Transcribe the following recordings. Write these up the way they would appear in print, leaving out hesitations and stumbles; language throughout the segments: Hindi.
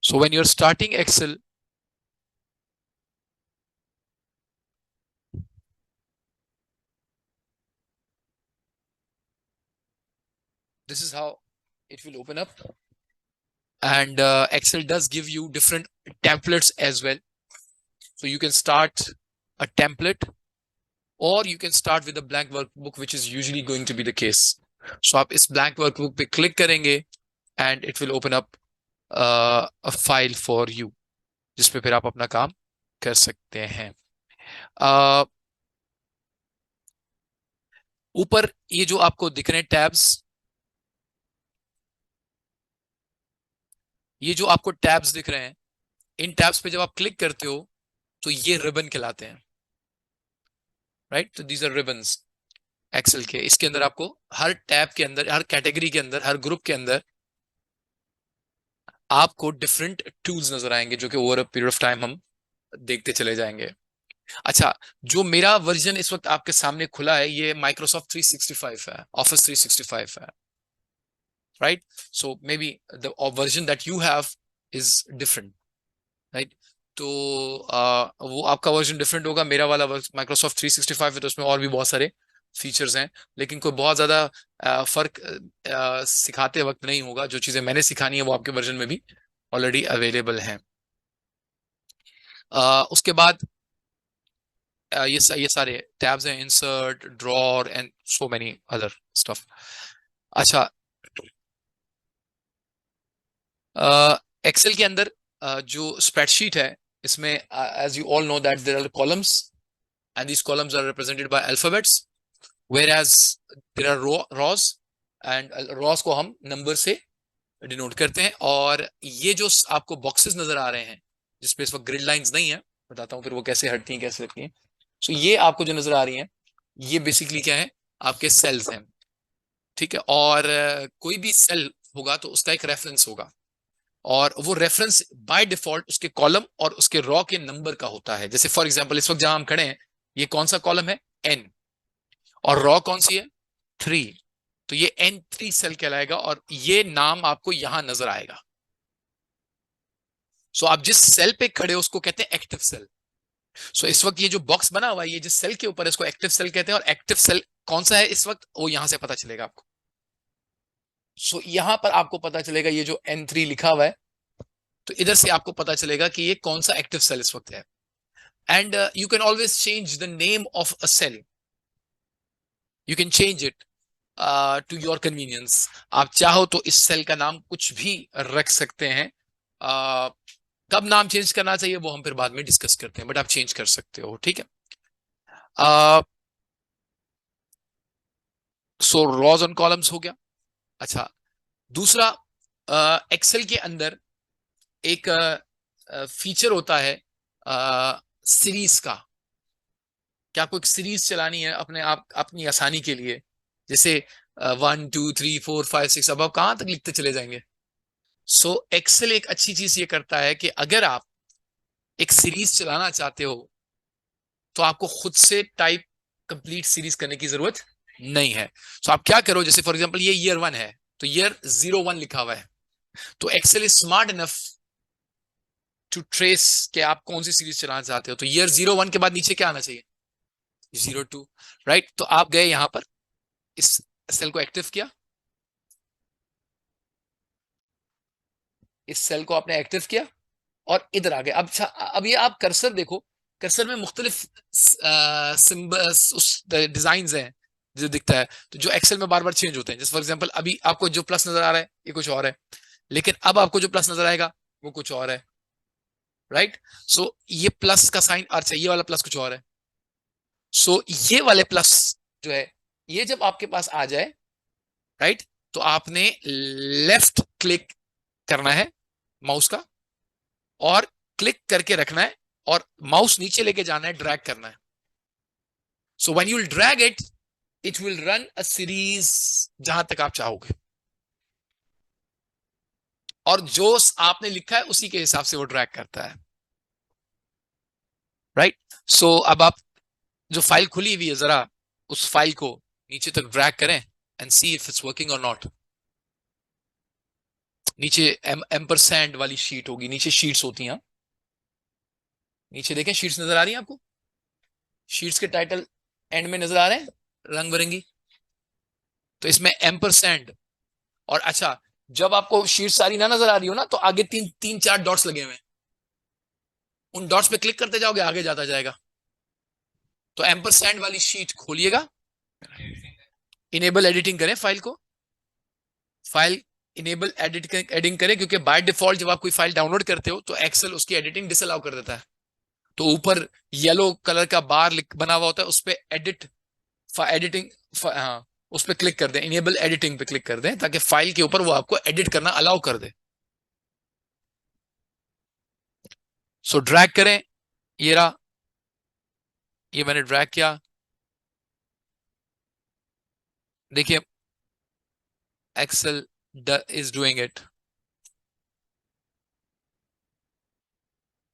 So when you're starting Excel, this is how it will open up. And Excel does give you different templates as well. So you can start a template, or you can start with a blank workbook, which is usually going to be the case. So आप इस blank workbook पे click करेंगे and it will open up a file for you, जिसपे फिर आप अपना काम कर सकते हैं. ऊपर ये जो आपको दिख रहे हैं टैब्स, ये जो आपको टैब्स दिख रहे हैं, इन टैब्स पे जब आप क्लिक करते हो तो ये रिबन कहलाते हैं, राइट. तो दीज आर रिबन्स एक्सेल के. इसके अंदर आपको हर टैब के अंदर, हर कैटेगरी के अंदर, हर ग्रुप के अंदर आपको डिफरेंट टूल्स नजर आएंगे, जो कि over a period of time हम देखते चले जाएंगे. अच्छा, जो मेरा वर्जन इस वक्त आपके सामने खुला है, ये माइक्रोसॉफ्ट 365 है, ऑफिस 365 है, right. So may be the version that you have is different, right. तो वो आपका वर्जन डिफरेंट होगा. मेरा वाला माइक्रोसॉफ्ट 365 है, तो उसमें और भी बहुत सारे फीचर्स हैं, लेकिन कोई बहुत ज्यादा फर्क सिखाते वक्त नहीं होगा. जो चीजें मैंने सिखानी है वो आपके वर्जन में भी ऑलरेडी अवेलेबल हैं. उसके बाद ये सारे टैब्स हैं, insert, draw and so many other stuff. अच्छा, एक्सेल के अंदर जो स्प्रेडशीट है, इसमें as you all know that there are columns, and these columns are represented by alphabets, whereas there are rows, and rows को हम नंबर से डिनोट करते हैं. और ये जो आपको बॉक्सेस नजर आ रहे हैं, जिसपे इस वक्त ग्रिड लाइंस नहीं है, बताता हूँ फिर वो कैसे हटती हैं, कैसे लगती हैं. सो ये आपको जो नजर आ रही हैं, ये बेसिकली क्या है, आपके सेल्स हैं, ठीक है. और कोई भी सेल होगा तो उसका एक रेफरेंस होगा, और वो रेफरेंस बाय डिफॉल्ट उसके कॉलम और उसके रॉ के नंबर का होता है. जैसे फॉर एग्जांपल इस वक्त जहां हम खड़े हैं, ये कौन सा कॉलम है, एन, और रॉ कौन सी है, 3. तो ये N3 सेल कहलाएगा, और ये नाम आपको यहां नजर आएगा. सो आप जिस सेल पे खड़े हो उसको कहते हैं एक्टिव सेल. सो इस वक्त ये जो बॉक्स बना हुआ है, ये जिस सेल के ऊपर है, इसको एक्टिव सेल कहते हैं. और एक्टिव सेल कौन सा है इस वक्त, वो यहां से पता चलेगा आपको. सो यहां पर आपको पता चलेगा, ये जो N3 लिखा हुआ है, तो इधर से आपको पता चलेगा कि ये कौन सा एक्टिव सेल इस वक्त है. And you can always change the name of a cell, you can change it to your convenience. आप चाहो तो इस सेल का नाम कुछ भी रख सकते हैं. कब नाम चेंज करना चाहिए वो हम फिर बाद में डिस्कस करते हैं, बट आप चेंज कर सकते हो, ठीक है. सो रॉज ऑन कॉलम्स हो गया. अच्छा, दूसरा, एक्सेल के अंदर एक फीचर होता है सीरीज का. क्या आपको एक सीरीज चलानी है अपने आप, अपनी आसानी के लिए, जैसे 1 2 3 4 5 6, अब आप कहां तक लिखते चले जाएंगे. सो एक्सेल एक अच्छी चीज ये करता है कि अगर आप एक सीरीज चलाना चाहते हो, तो आपको खुद से टाइप कंप्लीट सीरीज करने की जरूरत नहीं है. सो आप क्या करो, जैसे फॉर एग्जांपल ये ईयर 1 है, तो ईयर 01 लिखा हुआ है, तो Excel is smart enough to trace कि आप कौन सी सीरीज चलाना चाहते हो. तो ईयर 01 के बाद नीचे क्या आना चाहिए, 02, राइट. तो आप गए यहां पर, इस सेल को एक्टिव किया, इस सेल को आपने एक्टिव किया, और इधर आ गए. अब ये आप कर्सर देखो, कर्सर में मुख्तलिफ उस डिजाइन हैं जो दिखता है, तो जो एक्सेल में बार बार चेंज होते हैं. जैसे फॉर एग्जांपल अभी आपको जो प्लस नजर आ रहा है ये कुछ और है, लेकिन अब आपको जो प्लस नजर आएगा वो कुछ और है, राइट. सो ये प्लस का साइन, अच्छा ये वाला प्लस कुछ और है. सो ये वाले प्लस जो है, ये जब आपके पास आ जाए, राइट, तो आपने लेफ्ट क्लिक करना है माउस का, और क्लिक करके रखना है, और माउस नीचे लेके जाना है, ड्रैग करना है. So when you will drag it, it will run a series जहां तक आप चाहोगे, और जो आपने लिखा है उसी के हिसाब से वो ड्रैग करता है, राइट. सो अब आप जो फाइल खुली हुई है, जरा उस फाइल को नीचे तक ड्रैग करें and see if it's working और नॉट. नीचे एम्परसैंड वाली शीट होगी, नीचे शीट्स होती हैं। नीचे देखें, शीट्स नजर आ रही हैं आपको? शीट्स के टाइटल एंड में नजर आ रहे हैं, रंग बिरंगी। तो इसमें एम्परसैंड। और अच्छा, जब आपको शीट सारी ना नजर आ रही हो ना, तो आगे तीन तीन चार डॉट्स लगे हुए हैं, उन डॉट्स पे क्लिक करते जाओगे, आगे जाता जाएगा। तो एम्परसैंड वाली शीट खोलिएगा, इनेबल एडिटिंग करें फाइल को, फाइल इनेबल एडिटिंग करें, क्योंकि बाय डिफॉल्ट जब आप कोई फाइल डाउनलोड करते हो तो एक्सेल उसकी एडिटिंग डिसअलाउ कर देता है। तो ऊपर येलो कलर का बार बना हुआ होता है, उस पर एडिट एडिटिंग, हाँ, उस पर क्लिक कर दें, इनेबल एडिटिंग पे क्लिक कर दें, ताकि फाइल के ऊपर वो आपको एडिट करना अलाउ कर दे। सो ड्रैग करें, ये रहा, ये मैंने ड्रैग किया, देखिए एक्सेल इज डूइंग इट।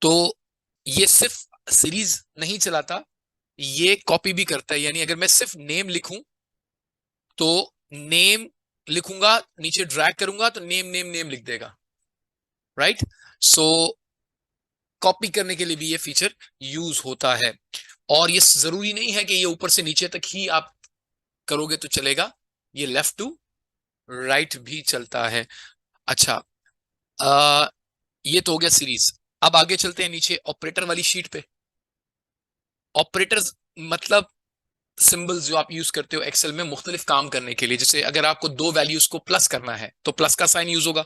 तो ये सिर्फ सीरीज नहीं चलाता, ये कॉपी भी करता है। यानी अगर मैं सिर्फ नेम लिखूं तो नेम लिखूंगा, नीचे ड्रैग करूंगा तो नेम नेम नेम लिख देगा, राइट। सो कॉपी करने के लिए भी ये फीचर यूज होता है। और ये जरूरी नहीं है कि ये ऊपर से नीचे तक ही आप करोगे तो चलेगा, ये लेफ्ट टू राइट भी चलता है। अच्छा, आ, ये तो हो गया सीरीज। अब आगे चलते हैं नीचे ऑपरेटर वाली शीट पे। ऑपरेटर्स मतलब सिंबल्स जो आप यूज करते हो एक्सेल में मुख्तलिफ काम करने के लिए। जैसे अगर आपको दो वैल्यूज को प्लस करना है तो प्लस का साइन यूज होगा,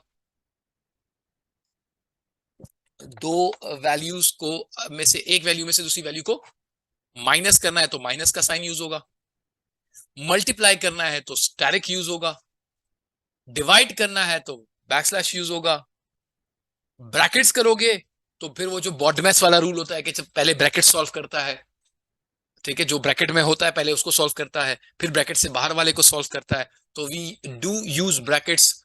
दो वैल्यूज को में से एक वैल्यू में से दूसरी वैल्यू को माइनस करना है तो माइनस का साइन यूज होगा, मल्टीप्लाई करना है तो स्टैरिक यूज होगा, डिवाइड करना है तो बैकस्लैश यूज होगा, ब्रैकेट्स करोगे तो फिर वो जो बॉडमेस वाला रूल होता है कि जब पहले ब्रैकेट सॉल्व करता है, ठीक है, जो ब्रैकेट में होता है पहले उसको सॉल्व करता है, फिर ब्रैकेट से बाहर वाले को सॉल्व करता है। तो we do use brackets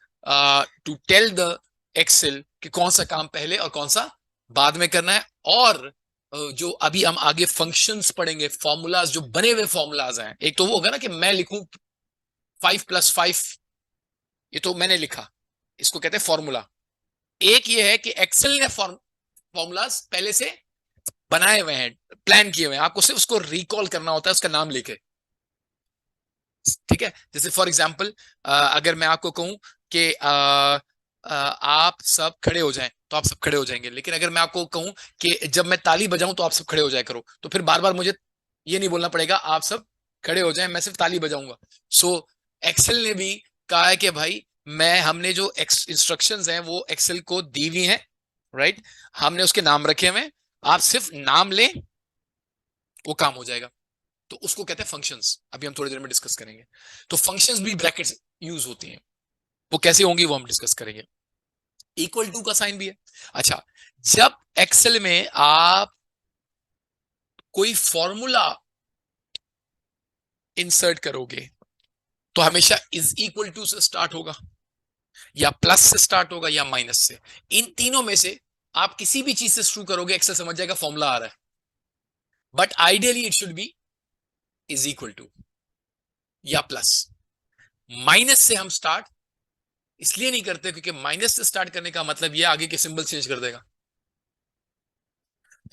to tell the Excel कि कौन सा काम पहले और कौन सा बाद में करना है। और जो अभी हम आगे फंक्शंस पढ़ेंगे, फॉर्मूलाज, जो बने हुए फॉर्मूलाज हैं, एक तो वो होगा ना कि मैं लिखूं 5+5, ये तो मैंने लिखा, इसको कहते हैं फॉर्मूला। एक ये है कि एक्सेल ने फॉर्मूलाज पहले से बनाए हुए हैं, प्लान किए हुए हैं, आपको सिर्फ उसको रिकॉल करना होता है उसका नाम लेके, ठीक है। जैसे फॉर एग्जाम्पल, अगर मैं आपको कहूं कि आप सब खड़े हो जाएं तो आप सब खड़े हो जाएंगे, लेकिन अगर मैं आपको कहूं कि जब मैं ताली बजाऊं तो आप सब खड़े हो जाया करो, तो फिर बार बार मुझे ये नहीं बोलना पड़ेगा आप सब खड़े हो जाएं, मैं सिर्फ ताली बजाऊंगा। सो एक्सेल ने भी कहा है कि भाई मैं हमने जो इंस्ट्रक्शंस हैं वो एक्सेल को दी हुई हैं, राइट, हमने उसके नाम रखे हुए हैं, आप सिर्फ नाम लें वो काम हो जाएगा। तो उसको कहते हैं फंक्शंस, अभी हम थोड़ी देर में डिस्कस करेंगे। तो फंक्शंस भी ब्रैकेट्स यूज होती हैं, वो कैसे होंगी वो हम डिस्कस करेंगे। इक्वल टू का साइन भी है। अच्छा, जब एक्सेल में आप कोई फॉर्मूला इंसर्ट करोगे तो हमेशा इज इक्वल टू से स्टार्ट होगा, या प्लस से स्टार्ट होगा, या माइनस से। इन तीनों में से आप किसी भी चीज से शुरू करोगे एक्सेल समझ जाएगा फॉर्मूला आ रहा है। But ideally it should be is equal to या प्लस। माइनस से हम स्टार्ट इसलिए नहीं करते क्योंकि माइनस से स्टार्ट करने का मतलब ये आगे के सिंबल चेंज कर देगा,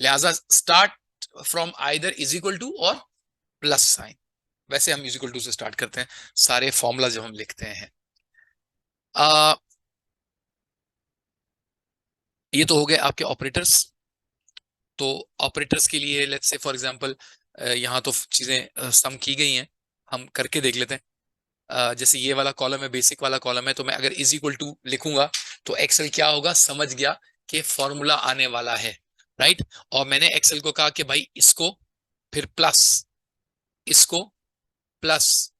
लिहाजा start from either is equal to और प्लस साइन। वैसे हम इज इक्वल टू से स्टार्ट करते हैं सारे फॉर्मूला जब हम लिखते हैं। आ, ये तो हो गए आपके ऑपरेटर्स। तो ऑपरेटर्स के लिए लेट्स से फॉर एग्जांपल यहाँ तो चीजें सम की गई हैं, हम करके देख लेते हैं। जैसे ये वाला कॉलम है, बेसिक वाला कॉलम है, तो मैं अगर इज इक्वल टू लिखूंगा तो एक्सेल क्या होगा, समझ गया कि फॉर्मूला आने वाला है, राइट। और मैंने एक्सेल को कहा कि भाई इसको, फिर प्लस, इसको प्लस,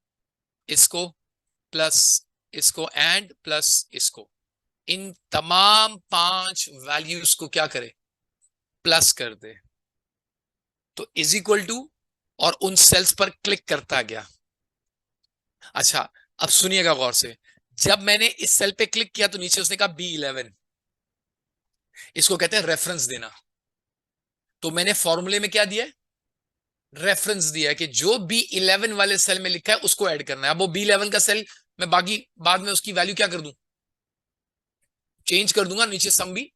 इसको प्लस, इसको एंड प्लस इसको, इन तमाम पांच वैल्यूज को क्या करे, प्लस कर दे। तो इज इक्वल टू और उन सेल्स पर क्लिक करता गया। अच्छा, अब सुनिएगा गौर से, जब मैंने इस सेल पे क्लिक किया तो नीचे उसने कहा B11, इसको कहते हैं रेफरेंस देना। तो मैंने फॉर्मूले में क्या दिया है, रेफरेंस दिया है कि जो B11 वाले सेल में लिखा है उसको ऐड करना है। अब वो B11 का सेल मैं बाकी बाद में उसकी वैल्यू क्या कर दूं, चेंज कर दूंगा, नीचे सम भी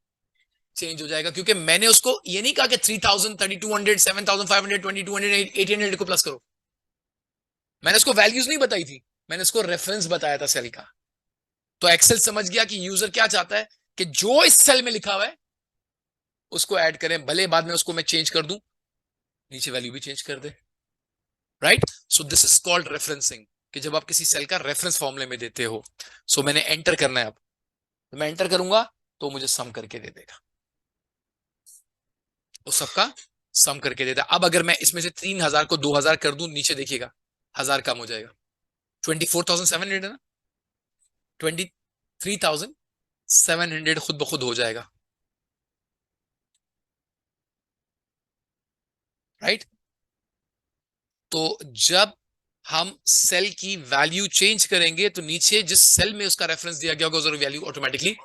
चेंज हो जाएगा, क्योंकि मैंने उसको ये नहीं कहा कि 3000, 3200, 7500, 2200, 1800 को प्लस करो। मैंने उसको वैल्यूज नहीं बताई थी, मैंने उसको रेफरेंस बताया था सेल का। तो एक्सेल समझ गया कि यूजर क्या चाहता है, कि जो इस सेल में लिखा हुआ है उसको ऐड करें, भले बाद में उसको मैं चेंज कर दूं, नीचे वैल्यू भी चेंज कर दे। Right, so this is called referencing, कि जब आप किसी सेल का रेफरेंस फॉर्मूले में देते हो। सो मैंने एंटर करना है, अब तो मैं एंटर करूंगा तो मुझे सम करके दे देगा, वो सबका सम करके देता है। अब अगर मैं इसमें से 3000 को 2000 कर दूं, नीचे देखिएगा 1000 कम हो जाएगा, 24,700 है ना, 23,700 खुद ब खुद हो जाएगा। राइट, तो जब हम सेल की वैल्यू चेंज करेंगे तो नीचे जिस सेल में उसका रेफरेंस दिया गया होगा उस वैल्यू ऑटोमेटिकली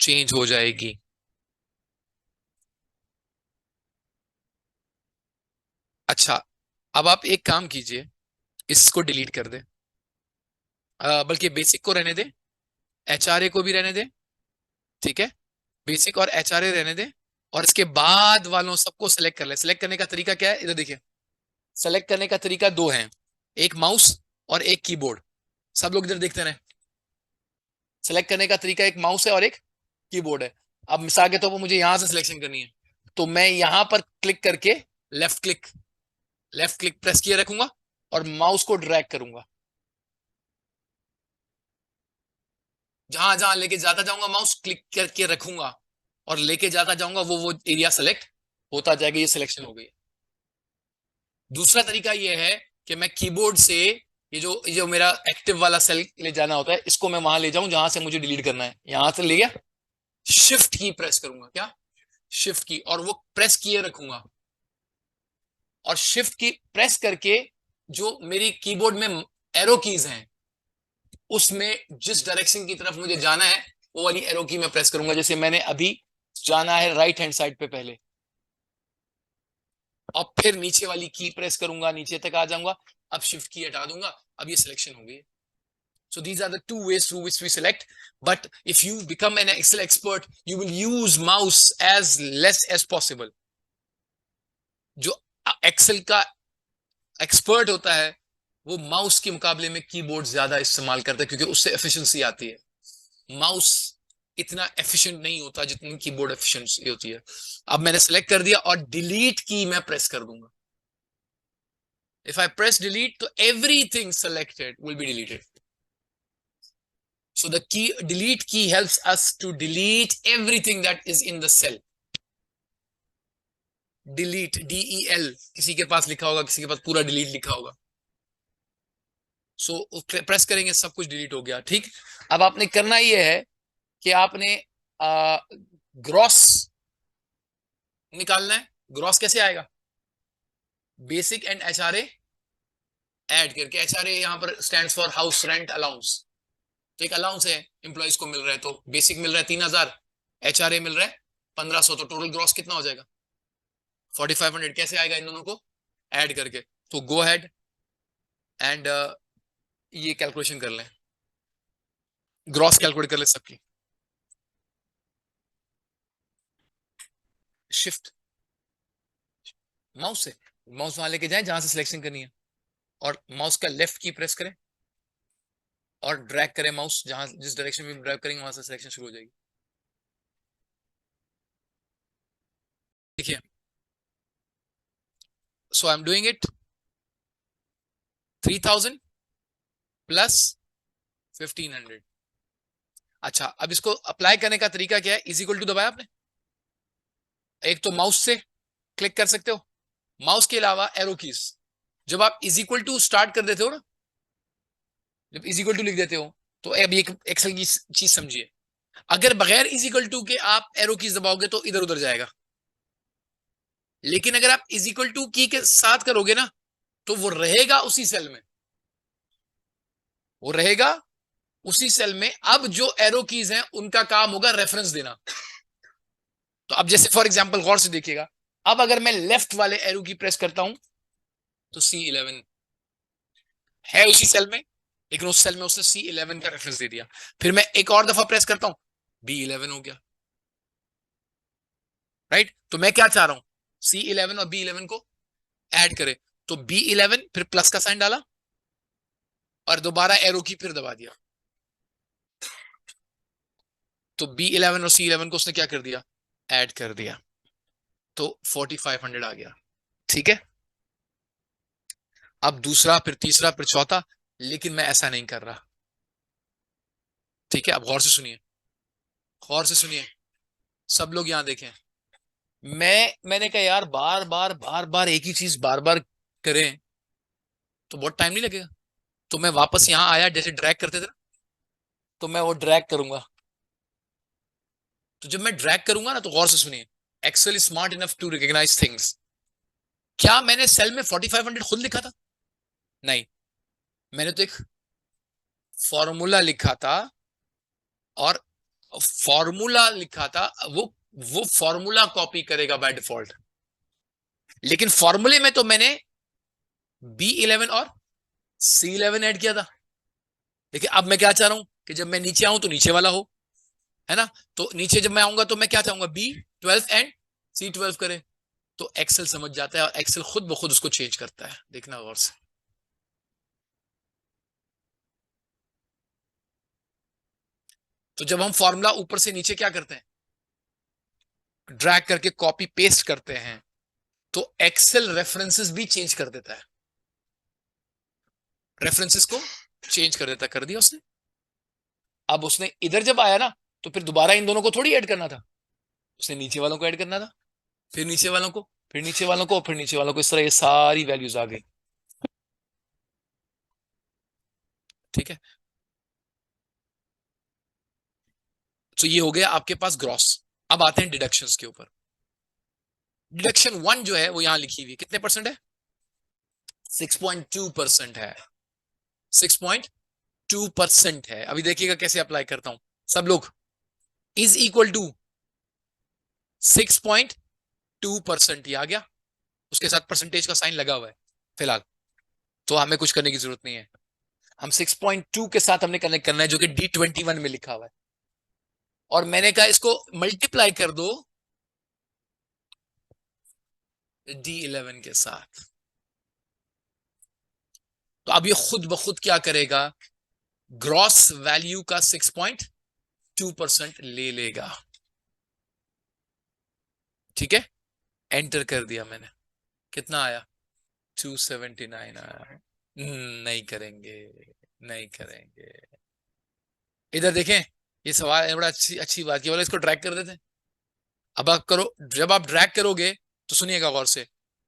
चेंज हो जाएगी। अच्छा, अब आप एक काम कीजिए, इसको डिलीट कर दे, बल्कि बेसिक को रहने दे, एचआरए को भी रहने दे, ठीक है, बेसिक और एचआरए रहने दे, और इसके बाद वालों सबको सिलेक्ट कर ले। सिलेक्ट करने का तरीका क्या है, इधर देखिए, सेलेक्ट करने का तरीका दो है, एक माउस और एक कीबोर्ड। सब लोग इधर देखते रहे, सेलेक्ट करने का तरीका एक माउस है और एक कीबोर्ड है। अब मिसाल के तौर पर मुझे यहां से सिलेक्शन करनी है, तो मैं यहां पर क्लिक करके लेफ्ट क्लिक प्रेस किए रखूंगा और माउस को ड्रैग करूंगा, जहां जहां लेके जाता जाऊंगा माउस क्लिक करके रखूंगा और लेके जाता जाऊंगा, वो एरिया सेलेक्ट होता जाएगा, ये सिलेक्शन हो गई। दूसरा तरीका ये है कि मैं कीबोर्ड से ये जो मेरा एक्टिव वाला सेल ले जाना होता है, इसको मैं वहां ले जाऊं जहां से मुझे डिलीट करना है, यहां से ले गया, शिफ्ट की प्रेस करूंगा, क्या, शिफ्ट की, और वो प्रेस किए रखूंगा, और शिफ्ट की प्रेस करके जो मेरी कीबोर्ड में एरो कीज हैं उसमें जिस डायरेक्शन की तरफ मुझे जाना है वो वाली एरो की मैं प्रेस करूंगा। जैसे मैंने अभी जाना है राइट हैंड साइड पे पहले, अब फिर नीचे वाली की प्रेस करूंगा, नीचे तक आ जाऊंगा, अब शिफ्ट की हटा दूंगा, अब ये सिलेक्शन हो गई। So these are the two ways through which we select. But if you become an Excel expert, you will use mouse as less as possible. जो Excel का एक्सपर्ट होता है वो माउस के मुकाबले में कीबोर्ड ज्यादा इस्तेमाल करता है, क्योंकि उससे एफिशिएंसी आती है। माउस इतना एफिशिएंट नहीं होता जितनी कीबोर्ड एफिशिएंसी होती है। अब मैंने सेलेक्ट कर दिया और डिलीट की मैं प्रेस कर दूंगा। If I press delete, तो everything selected will be deleted. So the key delete key helps us to delete everything that is in the cell. Delete, DEL, किसी के पास लिखा होगा, किसी के पास पूरा डिलीट लिखा होगा। सो प्रेस करेंगे, सब कुछ डिलीट हो गया। ठीक, अब आपने करना ये है कि आपने ग्रॉस निकालना है। ग्रॉस कैसे आएगा, बेसिक एंड एचआरए ऐड करके। एचआरए यहां पर stands for house rent allowance, तो एक अलाउंस है एम्प्लॉइज को मिल रहा है, तो बेसिक मिल रहा है 3000, एचआरए मिल रहा है 1500, तो टोटल ग्रॉस कितना हो जाएगा 4500। कैसे आएगा, इन दोनों को ऐड करके। तो गो अहेड एंड ये कैलकुलेशन कर लें, ग्रॉस कैलकुलेट कर ले सबकी। शिफ्ट माउस से, माउस वहां लेके जाए जहां से सिलेक्शन करनी है, और माउस का लेफ्ट की प्रेस करें और ड्रैग करें माउस, जहां जिस डायरेक्शन में ड्रैग करेंगे वहां से सिलेक्शन शुरू हो जाएगी। देखिए, so I am doing it 3000 plus 1500। अच्छा, अब इसको अप्लाई करने का तरीका क्या है, इज इक्वल टू दबाया आपने, एक तो माउस से क्लिक कर सकते हो, माउस के अलावा एरो कीज। जब आप इज इक्वल टू स्टार्ट कर देते हो ना, जब इज इक्वल टू लिख देते हो, तो अब एक एक्सेल की चीज समझिए, अगर बगैर इज इक्वल टू के आप एरो कीज दबाओगे तो इधर उधर जाएगा, लेकिन अगर आप इज इक्वल टू की के साथ करोगे ना तो वो रहेगा उसी सेल में, वो रहेगा उसी सेल में। अब जो एरो कीज हैं उनका काम होगा रेफरेंस देना। तो अब जैसे फॉर एग्जांपल गौर से देखिएगा, अब अगर मैं लेफ्ट वाले एरो की प्रेस करता हूं तो C11 है उसी सेल में, लेकिन उस सेल में उसने C11 का रेफरेंस दे दिया। फिर मैं एक और दफा प्रेस करता हूं B11 हो गया, राइट। तो मैं क्या चाह रहा हूं, C11 और B11 को ऐड करे, तो B11 फिर प्लस का साइन डाला और दोबारा एरो की फिर दबा दिया, तो B11 और C11 को उसने क्या कर दिया, ऐड कर दिया, तो 4500 आ गया। ठीक है, अब दूसरा फिर तीसरा फिर चौथा, लेकिन मैं ऐसा नहीं कर रहा। ठीक है, अब गौर से सुनिए, गौर से सुनिए, सब लोग यहां देखें। मैंने कहा यार बार बार एक ही चीज बार बार करें तो बहुत टाइम नहीं लगेगा, तो मैं वापस यहां आया, जैसे ड्रैग करते थे ना, तो मैं वो ड्रैग करूंगा। तो जब मैं ड्रैग करूंगा ना, तो गौर से सुनिए, Excel is smart enough to recognise things. क्या मैंने सेल में 4500 खुद लिखा था? नहीं, मैंने तो एक फॉर्मूला लिखा था, और फॉर्मूला लिखा था, वो फॉर्मूला कॉपी करेगा बाय डिफॉल्ट, लेकिन फॉर्मूले में तो मैंने B11 और C11 ऐड किया था। देखिए अब मैं क्या चाह रहा हूं कि जब मैं नीचे आऊं तो नीचे वाला हो, है ना। तो नीचे जब मैं आऊंगा तो मैं क्या चाहूंगा, B12 एंड C12 करे, तो एक्सेल समझ जाता है और एक्सेल खुद ब खुद उसको चेंज करता है। देखना गौर से, तो जब हम फॉर्मूला ऊपर से नीचे क्या करते हैं, ड्रैग करके कॉपी पेस्ट करते हैं, तो एक्सेल रेफरेंसेस भी चेंज कर देता है, रेफरेंसेस को चेंज कर देता, कर दिया उसने। अब उसने इधर जब आया ना, तो फिर दोबारा इन दोनों को थोड़ी ऐड करना था, उसने नीचे वालों को ऐड करना था, फिर नीचे वालों को, फिर नीचे वालों को, फिर नीचे वालों को, इस तरह ये सारी वैल्यूज आ गई। ठीक है, तो ये हो गया आपके पास ग्रॉस। अब आते हैं डिडक्शंस के ऊपर। डिडक्शन 1 जो है वो यहां लिखी हुई कितने परसेंट है, 6.2% है, 6.2% है। अभी देखिएगा कैसे अप्लाई करता हूं, सब लोग, इज इक्वल टू 6.2%, ये आ गया, उसके साथ परसेंटेज का साइन लगा हुआ है फिलहाल, तो हमें कुछ करने की जरूरत नहीं है। हम 6.2 के साथ हमने कनेक्ट करना है, जो कि D21 में लिखा हुआ है, और मैंने कहा इसको मल्टीप्लाई कर दो D11 के साथ, तो अब ये खुद ब खुद क्या करेगा, ग्रॉस वैल्यू का 6.2% ले लेगा। ठीक है, एंटर कर दिया मैंने, कितना आया, 279 आया। नहीं करेंगे, नहीं करेंगे। इधर देखें, ये सवाल है बड़ा अच्छी अच्छी बात की, बोले इसको ड्रैग कर देते हैं। अब आप करो, जब आप ड्रैग करोगे तो सुनिएगा गौर से,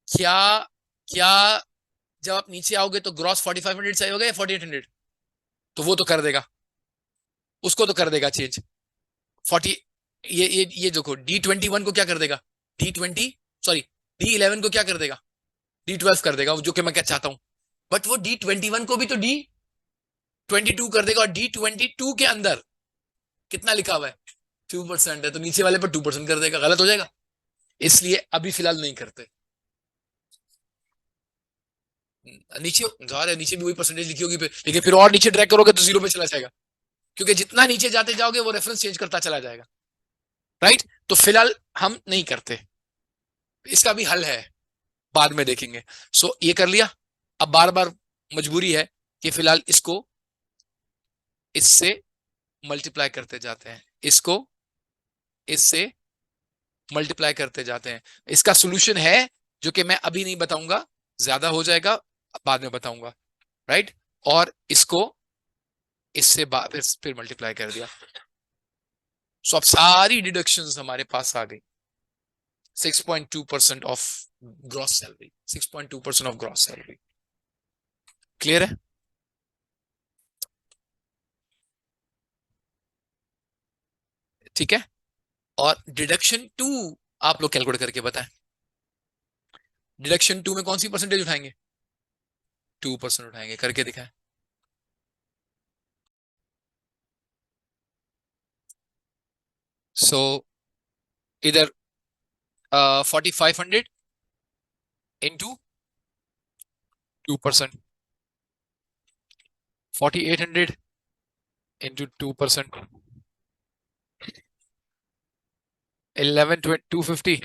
क्या क्या जब आप नीचे आओगे तो ग्रॉस 4500 चाहिए होगा या 4800, तो वो तो कर देगा, उसको तो कर देगा चेंज 40। ये देखो, D21 को क्या कर देगा, D20 D11 को क्या कर देगा, D12 कर देगा, जो कि मैं क्या चाहता हूं। बट वो D21 को भी तो D22 कर देगा, और D22 के अंदर कितना लिखा हुआ है, 2% है, तो नीचे वाले पर 2% कर देगा, गलत हो जाएगा, इसलिए अभी फिलहाल नहीं करते। नीचे जा रहे, नीचे भी वही परसेंटेज लिखी होगी, लेकिन फिर और नीचे ड्रैग करोगे तो 0 पे चला जाएगा, क्योंकि जितना नीचे जाते जाओगे वो रेफरेंस चेंज करता चला जाएगा, राइट। तो फिलहाल हम नहीं करते, इसका भी हल है, बाद में देखेंगे। सो ये कर लिया, अब बार बार मजबूरी है कि फिलहाल इसको इससे मल्टीप्लाई करते जाते हैं, इसको इससे मल्टीप्लाई करते जाते हैं। इसका सोल्यूशन है जो कि मैं अभी नहीं बताऊंगा, ज्यादा हो जाएगा, बाद में बताऊंगा, राइट। और इसको इससे फिर मल्टीप्लाई कर दिया, सो अब सारी डिडक्शंस हमारे पास आ गई। 6.2% of gross salary, 6.2% of gross salary, clear है। ठीक है, और डिडक्शन 2 आप लोग कैलकुलेट करके बताएं, डिडक्शन 2 में कौन सी परसेंटेज उठाएंगे, 2% उठाएंगे, करके दिखाएं। सो इधर 4500 into 2%, 4800 into 2%, 11,250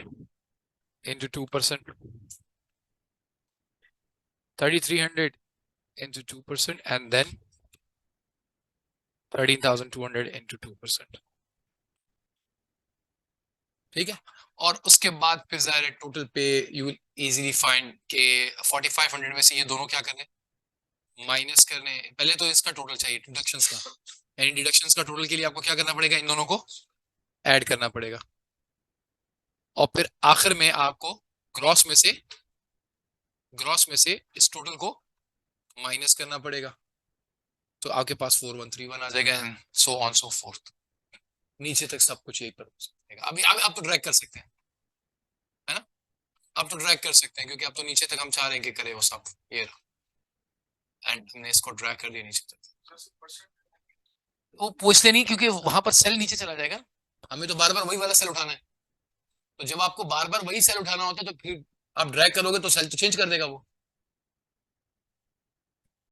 into 2%, 3,300 into 2%, and then 13,200 into 2%. ठीक है, और उसके बाद फिर ज़ाहिर है टोटल पे यू विल इजीली फाइंड के 4,500 में से ये दोनों क्या करने, माइनस करने। पहले तो इसका टोटल चाहिए डिडक्शंस का, यानी डिडक्शंस का टोटल के लिए आपको क्या करना पड़ेगा, इन दोनों को ऐड करना पड़ेगा, और फिर आखिर में आपको ग्रॉस में से इस टोटल को माइनस करना पड़ेगा, तो आपके पास 4131 आ जाएगा, and so on so fourth, नीचे तक सब कुछ यही पर हो जाएगा। अभी आप तो ड्रैग कर सकते हैं, है ना, आप तो ड्रैग कर सकते हैं, क्योंकि आप तो नीचे तक हम चाह रहे हैं कि करे वो सब, ये एंड हमने इसको ड्रैग कर दिया नीचे तक। वो इसलिए नहीं क्योंकि वहां पर सेल नीचे चला जाएगा, हमें तो बार बार वही वाला सेल उठाना है, तो जब आपको बार बार वही सेल उठाना होता है तो फिर आप ड्रैग करोगे तो सेल तो चेंज कर देगा वो,